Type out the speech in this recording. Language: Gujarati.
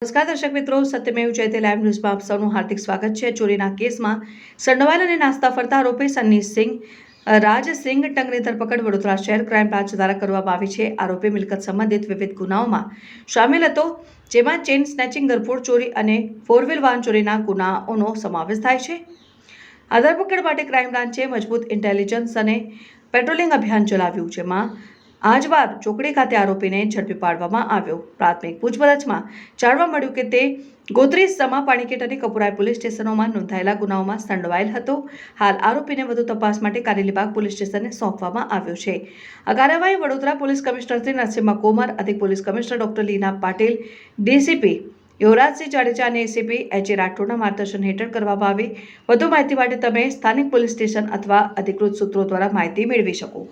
નમસ્કાર દર્શક મિત્રો, સત્યમેવ જયતે લાઈવ ન્યૂઝમાં આપ સૌનું હાર્દિક સ્વાગત છે। ચોરીના કેસમાં સંડોવાયેલ અને નાસ્તા ફરતા આરોપી સન્ની સિંહ રાજસિંહ ટંગની ધરપકડ વડોદરા શહેર ક્રાઇમ બ્રાન્ચ દ્વારા કરવામાં આવી છે। આરોપી મિલકત સંબંધિત વિવિધ ગુનાઓમાં સામેલ હતો, જેમાં ચેઇન સ્નેચિંગ, ગરફોડ ચોરી અને ફોર વ્હીલ વાહન ચોરીના ગુનાઓનો સમાવેશ થાય છે। આ ધરપકડ માટે ક્રાઇમ બ્રાન્ચે મજબૂત ઇન્ટેલિજન્સ અને પેટ્રોલિંગ અભિયાન ચલાવ્યું, જેમાં આજવાર ચોકડી ખાતે આરોપીને ઝડપી પાડવામાં આવ્યો। પ્રાથમિક પૂછપરછમાં જાણવા મળ્યું કે તે ગોત્રી, સમા, પાણીકેટ અને કપુરાઈ પોલીસ સ્ટેશનોમાં નોંધાયેલા ગુનાઓમાં સંડોવાયેલ હતો। હાલ આરોપીને વધુ તપાસ માટે કારેલીબાગ પોલીસ સ્ટેશનને સોંપવામાં આવ્યો છે। આ કાર્યવાહી વડોદરા પોલીસ કમિશનર શ્રી નરસિમ્હા કુમાર, અધિક પોલીસ કમિશનર ડોક્ટર લીના પાટીલ, ડીસીપી યુવરાજસિંહ જાડેજા અને એસીપી એચ.એ. રાઠોડના માર્ગદર્શન હેઠળ કરવામાં આવી। વધુ માહિતી માટે તમે સ્થાનિક પોલીસ સ્ટેશન અથવા અધિકૃત સૂત્રો દ્વારા માહિતી મેળવી શકો।